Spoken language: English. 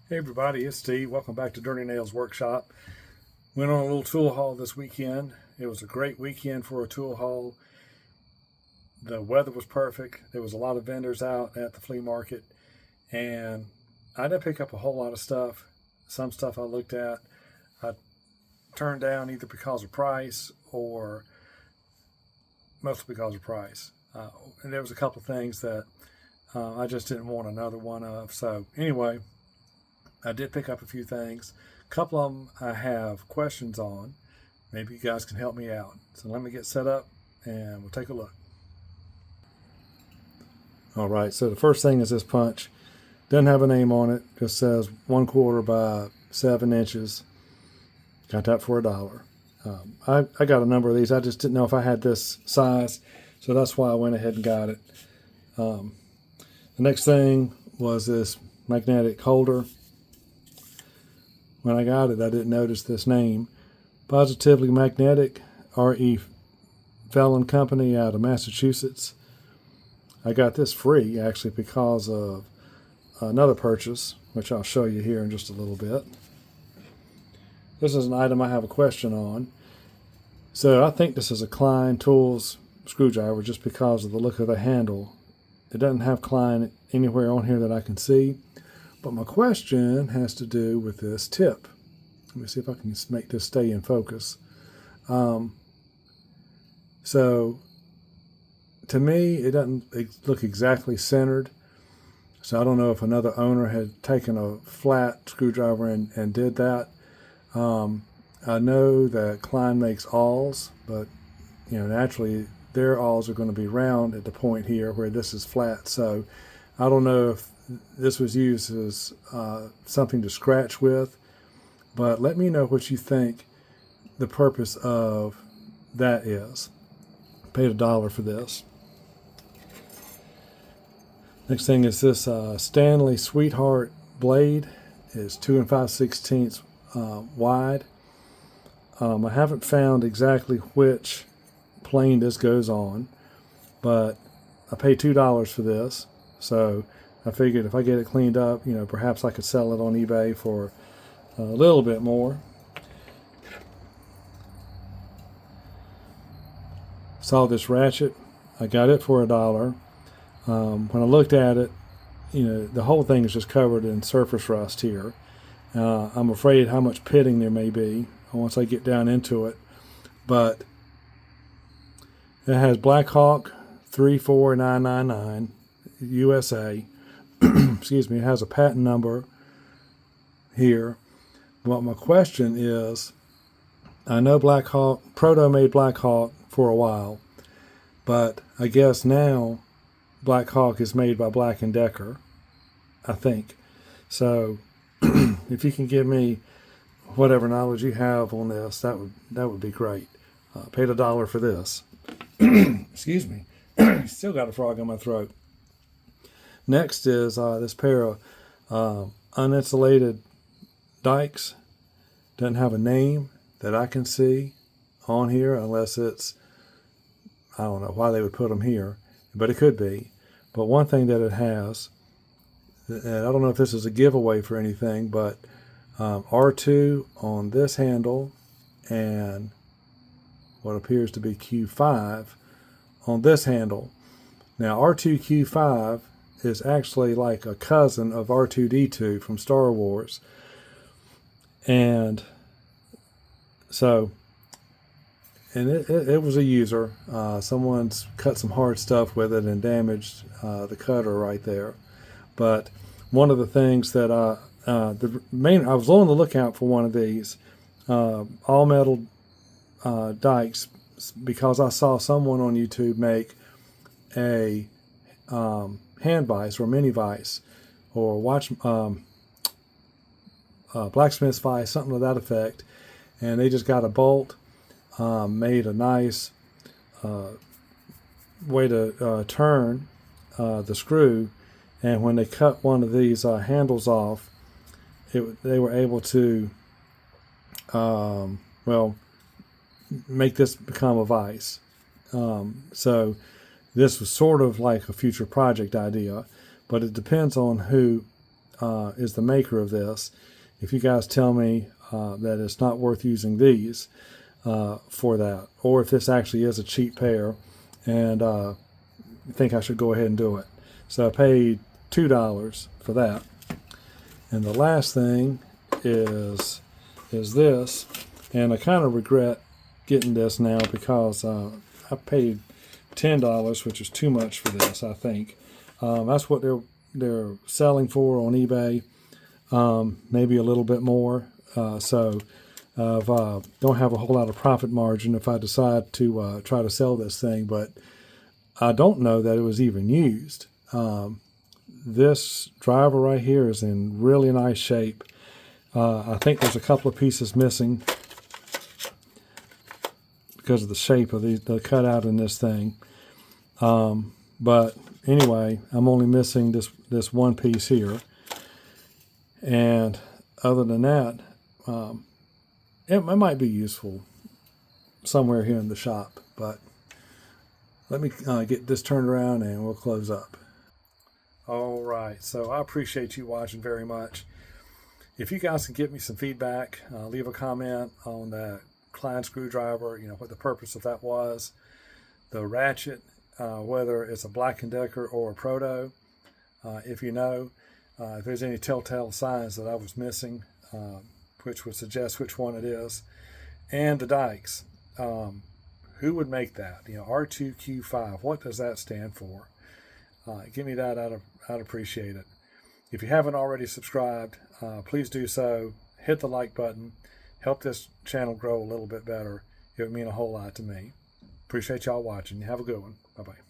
Hey everybody, it's Steve. Welcome back to Dirty Nails Workshop. Went on a little tool haul this weekend. It was a great weekend for a tool haul. The weather was perfect. There was a lot of vendors out at the flea market, and I didn't pick up a whole lot of stuff. Some stuff I looked at, I turned down either because of price or mostly because of price. And there was a couple of things that I just didn't want another one of. So anyway, I did pick up a few things. A couple of them I have questions on. Maybe you guys can help me out. So let me get set up and we'll take a look. All right, so the first thing is this punch. Doesn't have a name on it. Just says 1/4 by 7 inches. Got that for $1. I got a number of these. I just didn't know if I had this size, so that's why I went ahead and got it. The next thing was this magnetic holder. When I got it, I didn't notice this name. Positively Magnetic, R.E. Fellon Company out of Massachusetts. I got this free, actually, because of another purchase, which I'll show you here in just a little bit. This is an item I have a question on. So I think this is a Klein Tools screwdriver just because of the look of the handle. It doesn't have Klein anywhere on here that I can see. But my question has to do with this tip. Let me see if I can make this stay in focus. So to me, it doesn't look exactly centered. So I don't know if another owner had taken a flat screwdriver and did that. I know that Klein makes awls, but naturally their awls are going to be round at the point here where this is flat. So I don't know if this was used as something to scratch with, but let me know what you think the purpose of that is. Paid $1 for this. Next thing is this Stanley Sweetheart blade. It's 2 5/16 wide. I haven't found exactly which plane this goes on, but I paid $2 for this, so I figured if I get it cleaned up, perhaps I could sell it on eBay for a little bit more. Saw this ratchet. I got it for $1. When I looked at it, the whole thing is just covered in surface rust here. I'm afraid how much pitting there may be once I get down into it. But it has Black Hawk 34999 USA. Excuse me, it has a patent number here. But my question is, I know Black Hawk, Proto made Black Hawk for a while, but I guess now Black Hawk is made by Black & Decker, I think. So if you can give me whatever knowledge you have on this, that would be great. Paid $1 for this. Excuse me. Still got a frog in my throat. Next is this pair of uninsulated dikes. Doesn't have a name that I can see on here unless it's, I don't know why they would put them here, but it could be. But one thing that it has, and I don't know if this is a giveaway for anything, but R2 on this handle and what appears to be Q5 on this handle. Now R2Q5 is actually like a cousin of R2D2 from Star Wars. And so, and it was a user. Someone's cut some hard stuff with it and damaged the cutter right there. But one of the things that I was on the lookout for one of these all metal dikes because I saw someone on YouTube make a hand vise or mini vise or blacksmith's vise, something to that effect, and they just got a bolt, made a nice way to turn the screw, and when they cut one of these handles off, they were able to make this become a vise. So this was sort of like a future project idea, but it depends on who is the maker of this. If you guys tell me that it's not worth using these for that, or if this actually is a cheap pair and you think I should go ahead and do it. So I paid $2 for that. And the last thing is this, and I kind of regret getting this now because I paid $10, which is too much for this. I think that's what they're selling for on eBay, maybe a little bit more. So I don't have a whole lot of profit margin if I decide to try to sell this thing, but I don't know that it was even used. This driver right here is in really nice shape. I think there's a couple of pieces missing because of the shape of the cutout in this thing. But anyway, I'm only missing this one piece here. And other than that, it might be useful somewhere here in the shop. But let me get this turned around and we'll close up. All right, so I appreciate you watching very much. If you guys can give me some feedback, leave a comment on the Klein screwdriver, what the purpose of that was, the ratchet, whether it's a Black & Decker or a Proto, if you know, if there's any telltale signs that I was missing, which would suggest which one it is, and the dikes. Who would make that? R2Q5, what does that stand for? Give me that, I'd appreciate it. If you haven't already subscribed, please do so. Hit the like button. Help this channel grow a little bit better. It would mean a whole lot to me. Appreciate y'all watching. Have a good one. Bye-bye.